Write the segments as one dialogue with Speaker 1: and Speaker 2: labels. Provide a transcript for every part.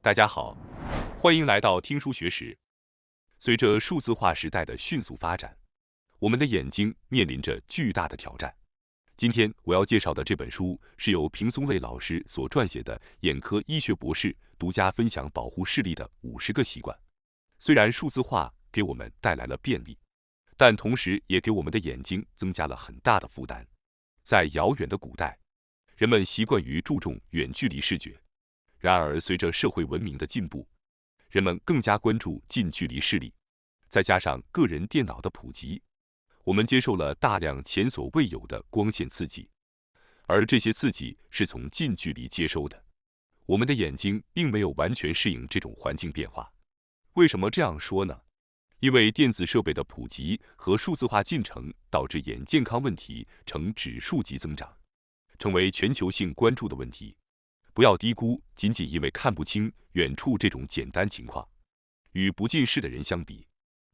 Speaker 1: 大家好，欢迎来到听书学识。随着数字化时代的迅速发展，我们的眼睛面临着巨大的挑战。今天我要介绍的这本书是由平松蔚老师所撰写的眼科医学博士独家分享保护视力的50个习惯。虽然数字化给我们带来了便利，但同时也给我们的眼睛增加了很大的负担。在遥远的古代，人们习惯于注重远距离视觉。然而，随着社会文明的进步，人们更加关注近距离视力。再加上个人电脑的普及，我们接受了大量前所未有的光线刺激，而这些刺激是从近距离接收的。我们的眼睛并没有完全适应这种环境变化。为什么这样说呢？因为电子设备的普及和数字化进程导致眼健康问题呈指数级增长，成为全球性关注的问题。不要低估仅仅因为看不清远处这种简单情况。与不近视的人相比，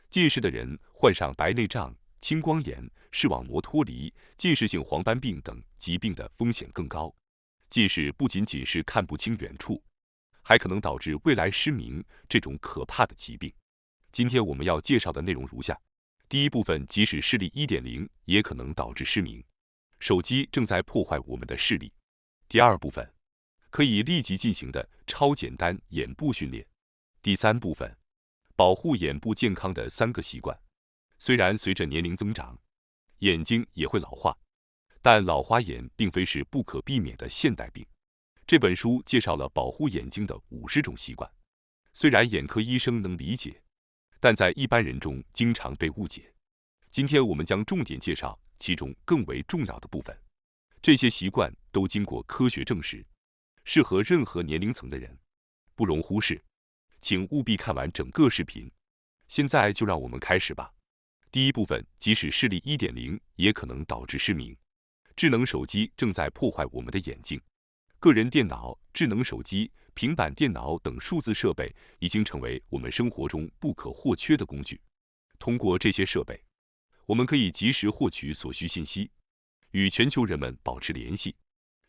Speaker 1: 近视的人患上白内障、青光眼、视网膜脱离、近视性黄斑病等疾病的风险更高。近视不仅仅是看不清远处，还可能导致未来失明这种可怕的疾病。今天我们要介绍的内容如下：第一部分，即使视力 1.0 也可能导致失明，手机正在破坏我们的视力。第二部分，可以立即进行的超简单眼部训练。第三部分，保护眼部健康的3个习惯。虽然随着年龄增长，眼睛也会老化，但老花眼并非是不可避免的现代病。这本书介绍了保护眼睛的50种习惯，虽然眼科医生能理解，但在一般人中经常被误解。今天我们将重点介绍其中更为重要的部分。这些习惯都经过科学证实，适合任何年龄层的人，不容忽视。请务必看完整个视频。现在就让我们开始吧。第一部分，即使视力 1.0 也可能导致失明。智能手机正在破坏我们的眼睛。个人电脑、智能手机、平板电脑等数字设备已经成为我们生活中不可或缺的工具。通过这些设备，我们可以及时获取所需信息，与全球人们保持联系，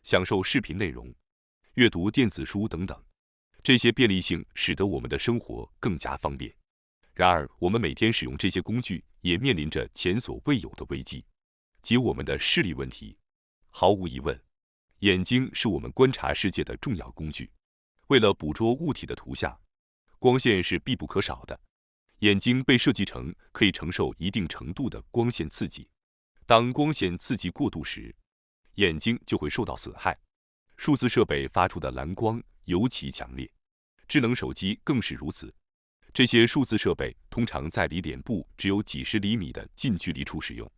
Speaker 1: 享受视频内容、阅读电子书等等。这些便利性使得我们的生活更加方便。然而，我们每天使用这些工具也面临着前所未有的危机，即我们的视力问题。毫无疑问，眼睛是我们观察世界的重要工具。为了捕捉物体的图像，光线是必不可少的。眼睛被设计成可以承受一定程度的光线刺激。当光线刺激过度时，眼睛就会受到损害。数字设备发出的蓝光尤其强烈，智能手机更是如此。这些数字设备通常在离脸部只有几十厘米的近距离处使用，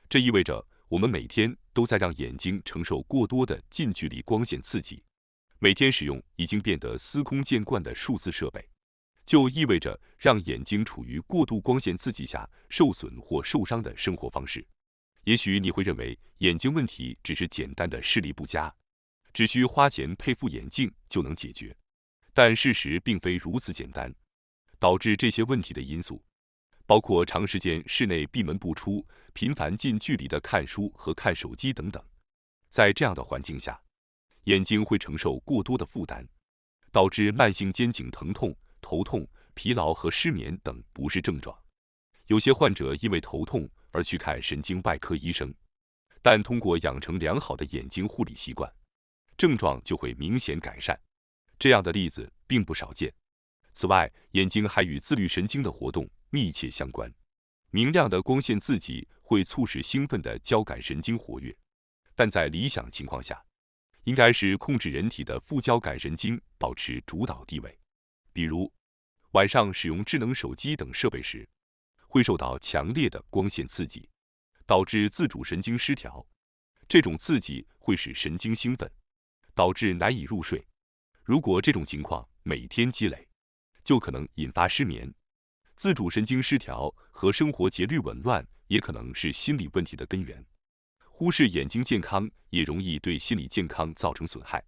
Speaker 1: 这意味着我们每天都在让眼睛承受过多的近距离光线刺激。每天使用已经变得司空见惯的数字设备，就意味着让眼睛处于过度光线刺激下受损或受伤的生活方式。也许你会认为眼睛问题只是简单的视力不佳，只需花钱配副眼镜就能解决，但事实并非如此简单。导致这些问题的因素包括长时间室内闭门不出、频繁近距离的看书和看手机等等。在这样的环境下，眼睛会承受过多的负担，导致慢性肩颈疼痛、头痛、疲劳和失眠等不适症状。有些患者因为头痛而去看神经外科医生，但通过养成良好的眼睛护理习惯，症状就会明显改善。这样的例子并不少见。此外，眼睛还与自律神经的活动密切相关。明亮的光线刺激会促使兴奋的交感神经活跃，但在理想情况下，应该是控制人体的副交感神经保持主导地位。比如，晚上使用智能手机等设备时，会受到强烈的光线刺激，导致自主神经失调。这种刺激会使神经兴奋，导致难以入睡。如果这种情况每天积累，就可能引发失眠。自主神经失调和生活节律紊乱也可能是心理问题的根源。忽视眼睛健康也容易对心理健康造成损害。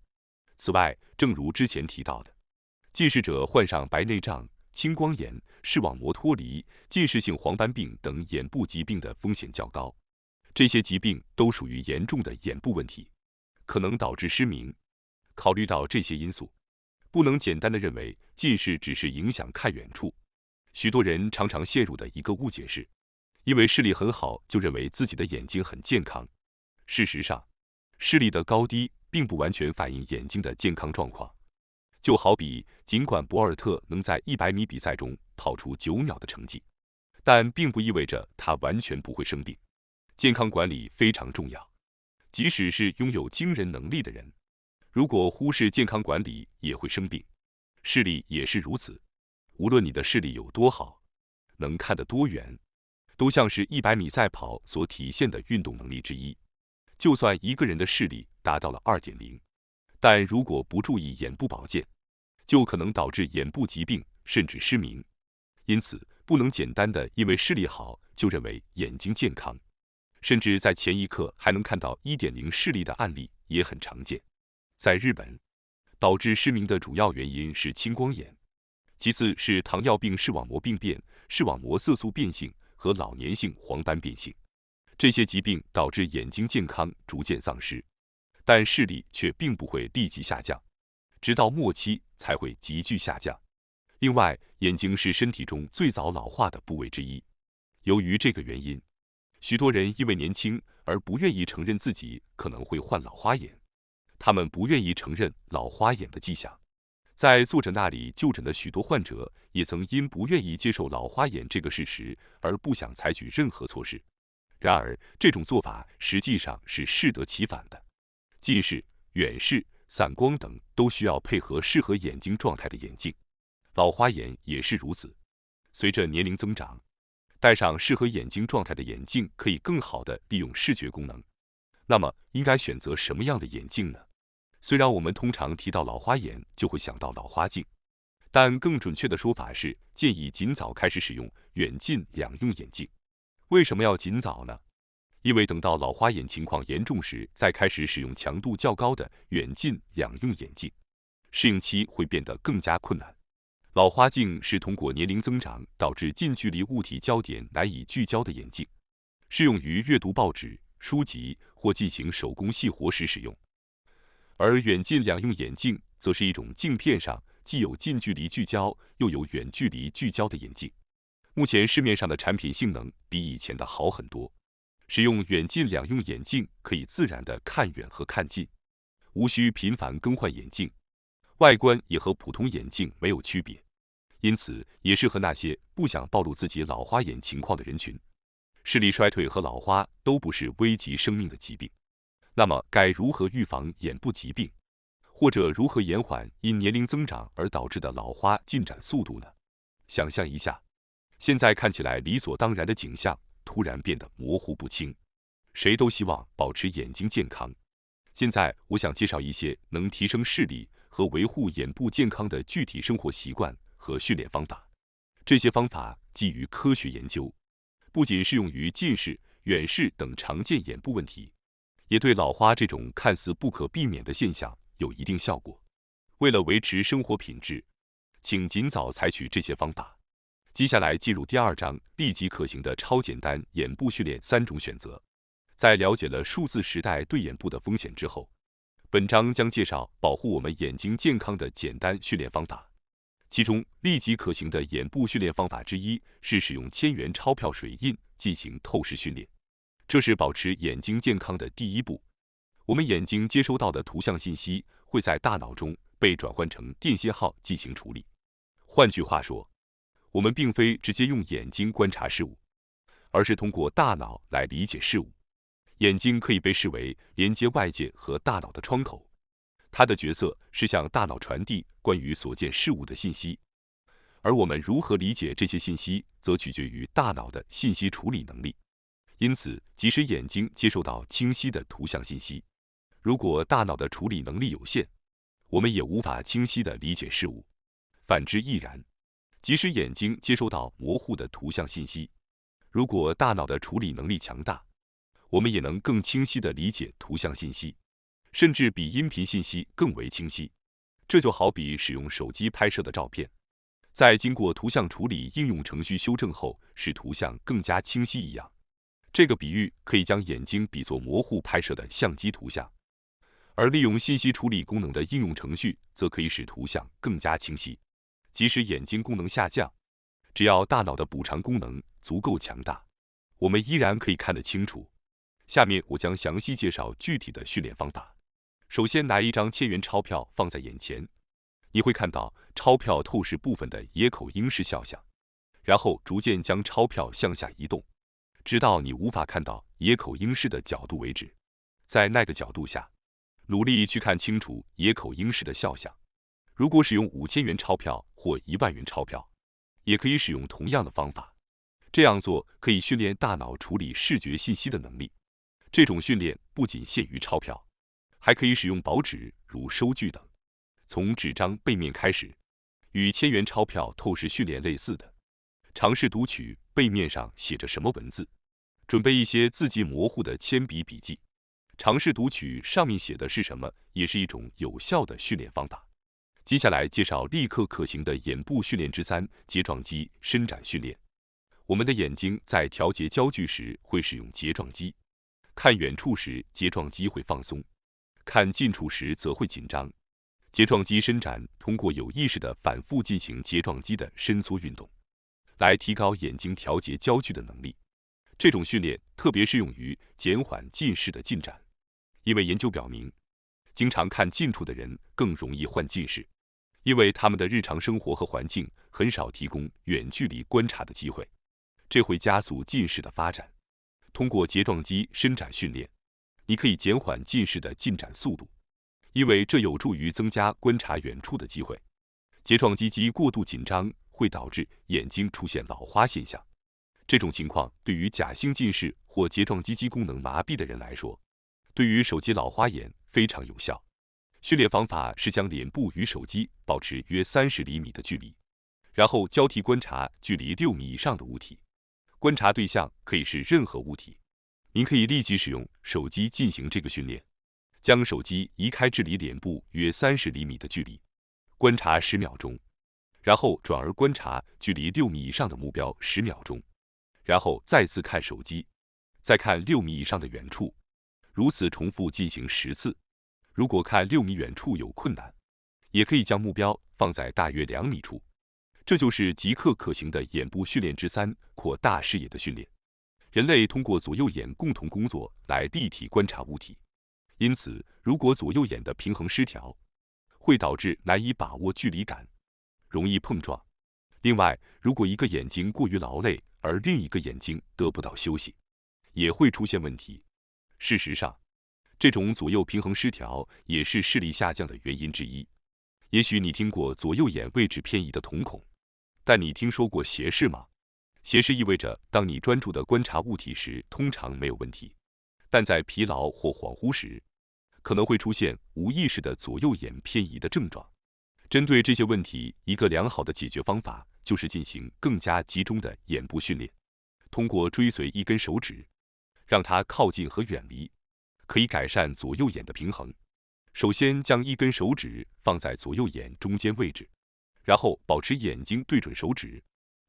Speaker 1: 此外，正如之前提到的，近视者患上白内障、青光眼、视网膜脱离、近视性黄斑病等眼部疾病的风险较高。这些疾病都属于严重的眼部问题，可能导致失明。考虑到这些因素，不能简单的认为近视只是影响看远处。许多人常常陷入的一个误解是，因为视力很好就认为自己的眼睛很健康。事实上，视力的高低并不完全反映眼睛的健康状况。就好比，尽管博尔特能在100米比赛中跑出9秒的成绩，但并不意味着他完全不会生病。健康管理非常重要，即使是拥有惊人能力的人，如果忽视健康管理也会生病。视力也是如此，无论你的视力有多好，能看得多远，都像是100米赛跑所体现的运动能力之一。就算一个人的视力达到了 2.0， 但如果不注意眼部保健，就可能导致眼部疾病甚至失明。因此，不能简单的因为视力好就认为眼睛健康，甚至在前一刻还能看到 1.0 视力的案例也很常见。在日本，导致失明的主要原因是青光眼，其次是糖尿病视网膜病变、视网膜色素变性和老年性黄斑变性。这些疾病导致眼睛健康逐渐丧失，但视力却并不会立即下降，直到末期才会急剧下降。另外，眼睛是身体中最早老化的部位之一。由于这个原因，许多人因为年轻而不愿意承认自己可能会患老花眼，他们不愿意承认老花眼的迹象。在坐诊那里就诊的许多患者也曾因不愿意接受老花眼这个事实而不想采取任何措施。然而，这种做法实际上是适得其反的。近视、远视、散光等都需要配合适合眼睛状态的眼镜，老花眼也是如此。随着年龄增长，戴上适合眼睛状态的眼镜可以更好地利用视觉功能。那么，应该选择什么样的眼镜呢？虽然我们通常提到老花眼就会想到老花镜，但更准确的说法是建议尽早开始使用远近两用眼镜。为什么要尽早呢？因为等到老花眼情况严重时，再开始使用强度较高的远近两用眼镜，适应期会变得更加困难。老花镜是通过年龄增长导致近距离物体焦点难以聚焦的眼镜，适用于阅读报纸、书籍或进行手工细活时使用。而远近两用眼镜则是一种镜片上既有近距离聚焦又有远距离聚焦的眼镜。目前市面上的产品性能比以前的好很多，使用远近两用眼镜可以自然地看远和看近，无需频繁更换眼镜，外观也和普通眼镜没有区别，因此也适合那些不想暴露自己老花眼情况的人群。视力衰退和老花都不是危及生命的疾病，那么该如何预防眼部疾病，或者如何延缓因年龄增长而导致的老花进展速度呢？想象一下，现在看起来理所当然的景象突然变得模糊不清。谁都希望保持眼睛健康。现在我想介绍一些能提升视力和维护眼部健康的具体生活习惯和训练方法。这些方法基于科学研究，不仅适用于近视、远视等常见眼部问题，也对老花这种看似不可避免的现象有一定效果。为了维持生活品质，请尽早采取这些方法。接下来进入第2章，立即可行的超简单眼部训练3种选择。在了解了数字时代对眼部的风险之后，本章将介绍保护我们眼睛健康的简单训练方法。其中，立即可行的眼部训练方法之一是使用1000元钞票水印进行透视训练。这是保持眼睛健康的第一步。我们眼睛接收到的图像信息会在大脑中被转换成电信号进行处理。换句话说，我们并非直接用眼睛观察事物，而是通过大脑来理解事物。眼睛可以被视为连接外界和大脑的窗口，它的角色是向大脑传递关于所见事物的信息，而我们如何理解这些信息，则取决于大脑的信息处理能力。因此，即使眼睛接收到清晰的图像信息，如果大脑的处理能力有限，我们也无法清晰地理解事物。反之亦然，即使眼睛接收到模糊的图像信息，如果大脑的处理能力强大，我们也能更清晰地理解图像信息，甚至比音频信息更为清晰。这就好比使用手机拍摄的照片，在经过图像处理应用程序修正后，使图像更加清晰一样。这个比喻可以将眼睛比作模糊拍摄的相机图像，而利用信息处理功能的应用程序，则可以使图像更加清晰。即使眼睛功能下降，只要大脑的补偿功能足够强大，我们依然可以看得清楚。下面我将详细介绍具体的训练方法。首先，拿一张1000元钞票放在眼前，你会看到钞票透视部分的野口英式肖像，然后逐渐将钞票向下移动，直到你无法看到野口英式的角度为止。在那个角度下，努力去看清楚野口英式的肖像。如果使用5000元钞票或10000元钞票，也可以使用同样的方法。这样做可以训练大脑处理视觉信息的能力。这种训练不仅限于钞票，还可以使用薄纸，如收据等。从纸张背面开始，与1000元钞票透视训练类似的，尝试读取背面上写着什么文字，准备一些字迹模糊的铅笔笔记，尝试读取上面写的是什么，也是一种有效的训练方法。接下来介绍立刻可行的眼部训练之3：睫状肌伸展训练。我们的眼睛在调节焦距时会使用睫状肌，看远处时睫状肌会放松，看近处时则会紧张。睫状肌伸展通过有意识地反复进行睫状肌的伸缩运动，来提高眼睛调节焦距的能力。这种训练特别适用于减缓近视的进展，因为研究表明，经常看近处的人更容易患近视，因为他们的日常生活和环境很少提供远距离观察的机会，这会加速近视的发展。通过睫状肌伸展训练，你可以减缓近视的进展速度，因为这有助于增加观察远处的机会。睫状肌过度紧张会导致眼睛出现老花现象，这种情况对于假性近视或睫状肌功能麻痹的人来说，对于手机老花眼非常有效。训练方法是将脸部与手机保持约30厘米的距离，然后交替观察距离6米以上的物体。观察对象可以是任何物体。您可以立即使用手机进行这个训练，将手机移开至离脸部约30厘米的距离，观察10秒钟，然后转而观察距离6米以上的目标10秒钟，然后再次看手机，再看6米以上的远处，如此重复进行10次。如果看6米远处有困难，也可以将目标放在大约2米处。这就是即刻可行的眼部训练之3：扩大视野的训练。人类通过左右眼共同工作来立体观察物体，因此如果左右眼的平衡失调，会导致难以把握距离感，容易碰撞。另外，如果一个眼睛过于劳累，而另一个眼睛得不到休息，也会出现问题。事实上，这种左右平衡失调也是视力下降的原因之一。也许你听过左右眼位置偏移的瞳孔，但你听说过斜视吗？斜视意味着当你专注地观察物体时，通常没有问题，但在疲劳或恍惚时，可能会出现无意识的左右眼偏移的症状。针对这些问题，一个良好的解决方法就是进行更加集中的眼部训练。通过追随一根手指，让它靠近和远离，可以改善左右眼的平衡。首先，将一根手指放在左右眼中间位置，然后保持眼睛对准手指，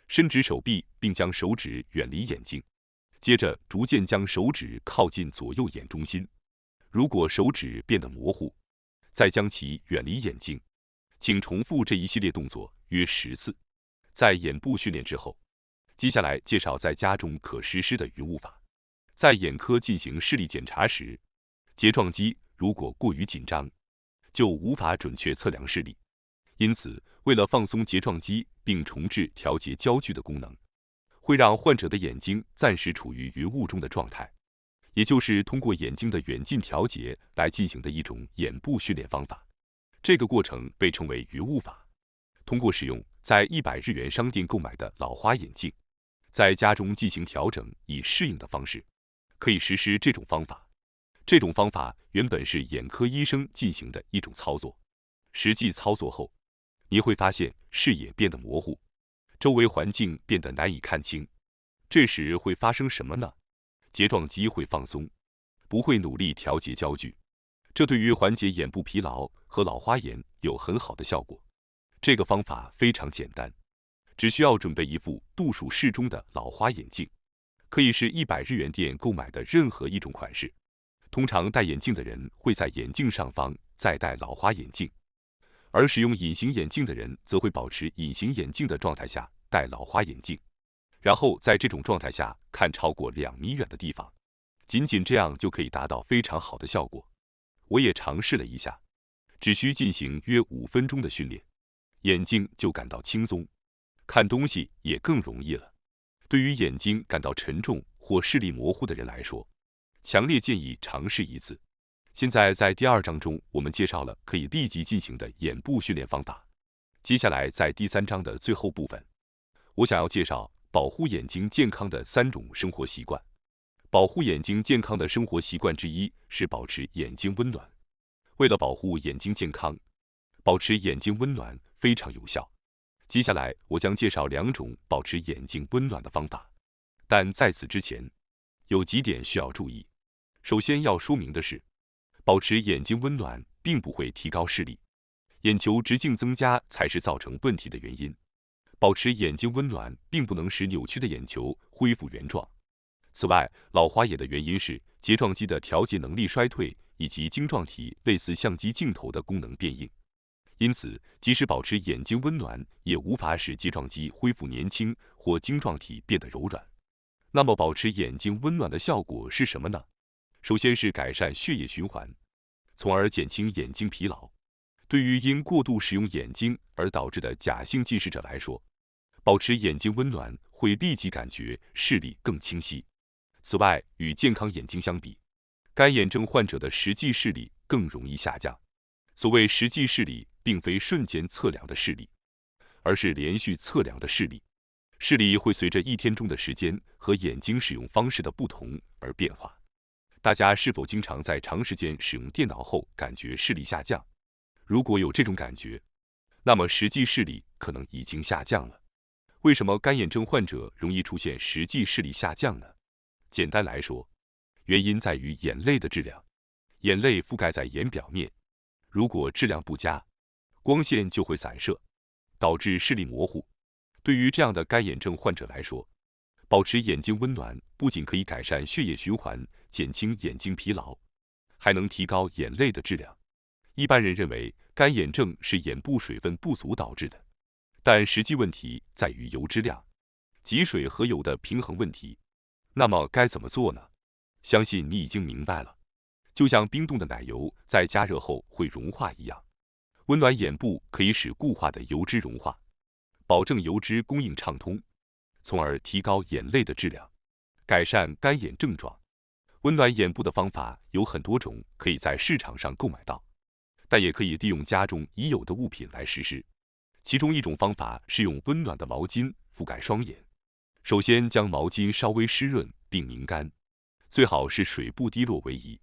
Speaker 1: 伸直手臂并将手指远离眼睛，接着逐渐将手指靠近左右眼中心。如果手指变得模糊，再将其远离眼睛。请重复这一系列动作约10次。在眼部训练之后，接下来介绍在家中可实施的语物法。在眼科进行视力检查时，睫状肌如果过于紧张，就无法准确测量视力。因此，为了放松睫状肌并重置调节焦距的功能，会让患者的眼睛暂时处于云雾中的状态，也就是通过眼睛的远近调节来进行的一种眼部训练方法。这个过程被称为云雾法。通过使用在100日元商店购买的老花眼镜，在家中进行调整以适应的方式，可以实施这种方法。这种方法原本是眼科医生进行的一种操作，实际操作后，你会发现视野变得模糊，周围环境变得难以看清。这时会发生什么呢？睫状肌会放松，不会努力调节焦距，这对于缓解眼部疲劳和老花眼有很好的效果。这个方法非常简单，只需要准备一副度数适中的老花眼镜，可以是100日元店购买的任何一种款式。通常戴眼镜的人会在眼镜上方再戴老花眼镜，而使用隐形眼镜的人则会保持隐形眼镜的状态下戴老花眼镜，然后在这种状态下看超过2米远的地方，仅仅这样就可以达到非常好的效果。我也尝试了一下，只需进行约5分钟的训练，眼睛就感到轻松，看东西也更容易了。对于眼睛感到沉重或视力模糊的人来说，强烈建议尝试一次。现在在第2章中，我们介绍了可以立即进行的眼部训练方法。接下来在第3章的最后部分，我想要介绍保护眼睛健康的3种生活习惯。保护眼睛健康的生活习惯之一是保持眼睛温暖。为了保护眼睛健康，保持眼睛温暖非常有效。接下来我将介绍2种保持眼睛温暖的方法。但在此之前，有几点需要注意。首先要说明的是，保持眼睛温暖并不会提高视力，眼球直径增加才是造成问题的原因。保持眼睛温暖并不能使扭曲的眼球恢复原状。此外，老花眼的原因是睫状肌的调节能力衰退，以及晶状体类似相机镜头的功能变硬。因此，即使保持眼睛温暖，也无法使睫状肌恢复年轻或晶状体变得柔软。那么，保持眼睛温暖的效果是什么呢？首先是改善血液循环，从而减轻眼睛疲劳。对于因过度使用眼睛而导致的假性近视者来说，保持眼睛温暖会立即感觉视力更清晰。此外，与健康眼睛相比，干眼症患者的实际视力更容易下降。所谓实际视力，并非瞬间测量的视力，而是连续测量的视力。视力会随着1天中的时间和眼睛使用方式的不同而变化。大家是否经常在长时间使用电脑后感觉视力下降？如果有这种感觉，那么实际视力可能已经下降了。为什么干眼症患者容易出现实际视力下降呢？简单来说，原因在于眼泪的质量。眼泪覆盖在眼表面，如果质量不佳，光线就会散射，导致视力模糊。对于这样的干眼症患者来说，保持眼睛温暖不仅可以改善血液循环，减轻眼睛疲劳，还能提高眼泪的质量。一般人认为干眼症是眼部水分不足导致的，但实际问题在于油脂量及水和油的平衡问题。那么该怎么做呢？相信你已经明白了。就像冰冻的奶油在加热后会融化一样，温暖眼部可以使固化的油脂融化，保证油脂供应畅通，从而提高眼泪的质量，改善干眼症状。温暖眼部的方法有很多种，可以在市场上购买到，但也可以利用家中已有的物品来实施。其中一种方法是用温暖的毛巾覆盖双眼。首先将毛巾稍微湿润并拧干，最好是水不滴落为宜。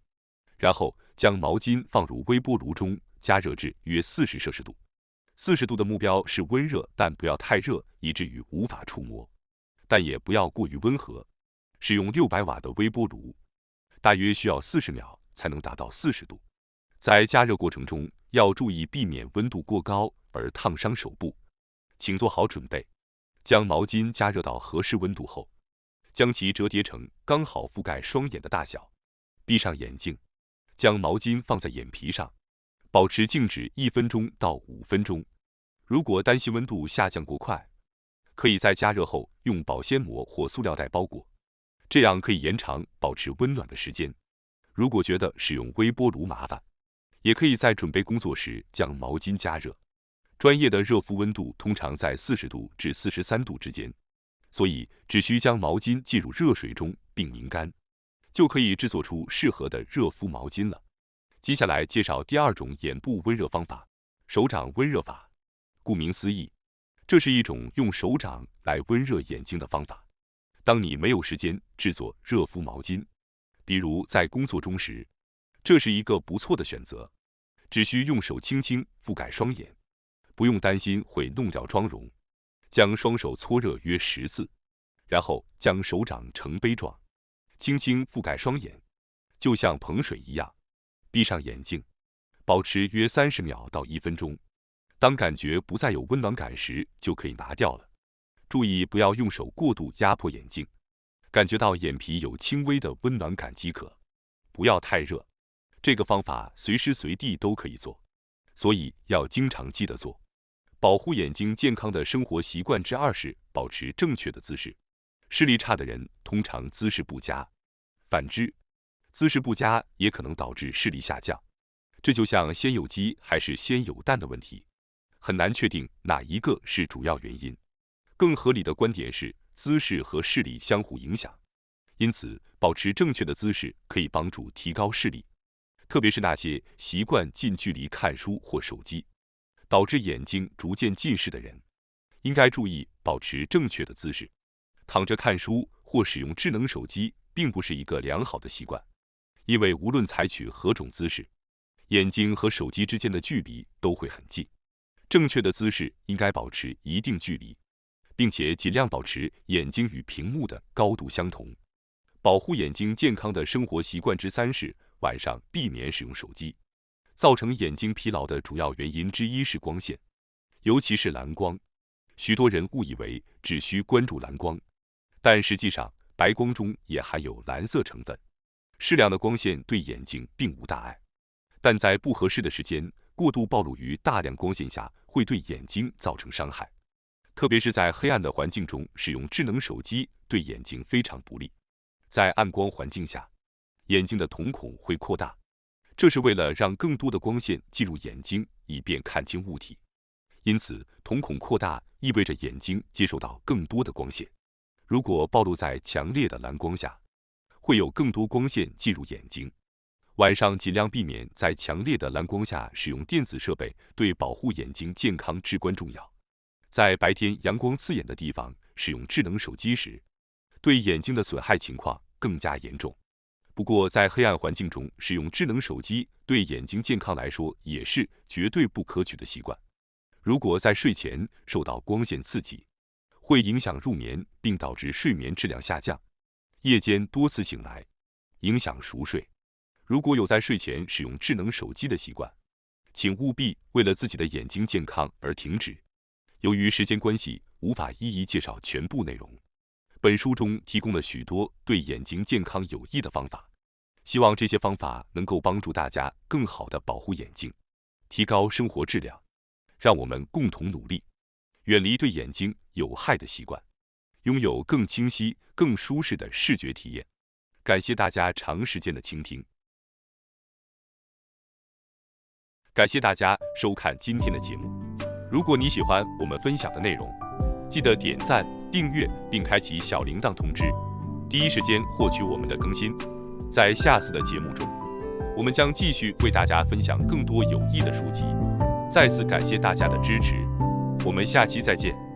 Speaker 1: 然后将毛巾放入微波炉中加热至约40摄氏度。40度的目标是温热，但不要太热，以至于无法触摸，但也不要过于温和。使用600瓦的微波炉，大约需要40秒才能达到40度。在加热过程中，要注意避免温度过高而烫伤手部。请做好准备，将毛巾加热到合适温度后，将其折叠成刚好覆盖双眼的大小。闭上眼睛，将毛巾放在眼皮上，保持静止1分钟到5分钟。如果担心温度下降过快，可以在加热后用保鲜膜或塑料袋包裹，这样可以延长保持温暖的时间。如果觉得使用微波炉麻烦，也可以在准备工作时将毛巾加热。专业的热敷温度通常在40度至43度之间，所以只需将毛巾浸入热水中并拧干，就可以制作出适合的热敷毛巾了。接下来介绍第2种眼部温热方法——手掌温热法。顾名思义，这是一种用手掌来温热眼睛的方法。当你没有时间制作热敷毛巾，比如在工作中时，这是一个不错的选择。只需用手轻轻覆盖双眼，不用担心会弄掉妆容。将双手搓热约10次，然后将手掌呈杯状，轻轻覆盖双眼，就像捧水一样。闭上眼睛，保持约30秒到1分钟。当感觉不再有温暖感时，就可以拿掉了。注意不要用手过度压迫眼睛，感觉到眼皮有轻微的温暖感即可。不要太热。这个方法随时随地都可以做，所以要经常记得做。保护眼睛健康的生活习惯之2是保持正确的姿势。视力差的人通常姿势不佳，反之，姿势不佳也可能导致视力下降。这就像先有鸡还是先有蛋的问题，很难确定哪一个是主要原因。更合理的观点是，姿势和视力相互影响，因此保持正确的姿势可以帮助提高视力。特别是那些习惯近距离看书或手机，导致眼睛逐渐近视的人，应该注意保持正确的姿势。躺着看书或使用智能手机并不是一个良好的习惯，因为无论采取何种姿势，眼睛和手机之间的距离都会很近。正确的姿势应该保持一定距离，并且尽量保持眼睛与屏幕的高度相同。保护眼睛健康的生活习惯之3是晚上避免使用手机。造成眼睛疲劳的主要原因之1是光线，尤其是蓝光。许多人误以为只需关注蓝光，但实际上白光中也含有蓝色成分。适量的光线对眼睛并无大碍，但在不合适的时间过度暴露于大量光线下，会对眼睛造成伤害。特别是在黑暗的环境中使用智能手机对眼睛非常不利。在暗光环境下，眼睛的瞳孔会扩大，这是为了让更多的光线进入眼睛，以便看清物体。因此，瞳孔扩大意味着眼睛接受到更多的光线。如果暴露在强烈的蓝光下，会有更多光线进入眼睛。晚上尽量避免在强烈的蓝光下使用电子设备，对保护眼睛健康至关重要。在白天阳光刺眼的地方使用智能手机时，对眼睛的损害情况更加严重。不过，在黑暗环境中使用智能手机对眼睛健康来说也是绝对不可取的习惯。如果在睡前受到光线刺激，会影响入眠，并导致睡眠质量下降，夜间多次醒来，影响熟睡。如果有在睡前使用智能手机的习惯，请务必为了自己的眼睛健康而停止。由于时间关系，无法一一介绍全部内容。本书中提供了许多对眼睛健康有益的方法，希望这些方法能够帮助大家更好地保护眼睛，提高生活质量。让我们共同努力，远离对眼睛有害的习惯，拥有更清晰、更舒适的视觉体验。感谢大家长时间的倾听。感谢大家收看今天的节目。如果你喜欢我们分享的内容，记得点赞、订阅并开启小铃铛通知，第一时间获取我们的更新。在下次的节目中，我们将继续为大家分享更多有益的书籍。再次感谢大家的支持，我们下期再见。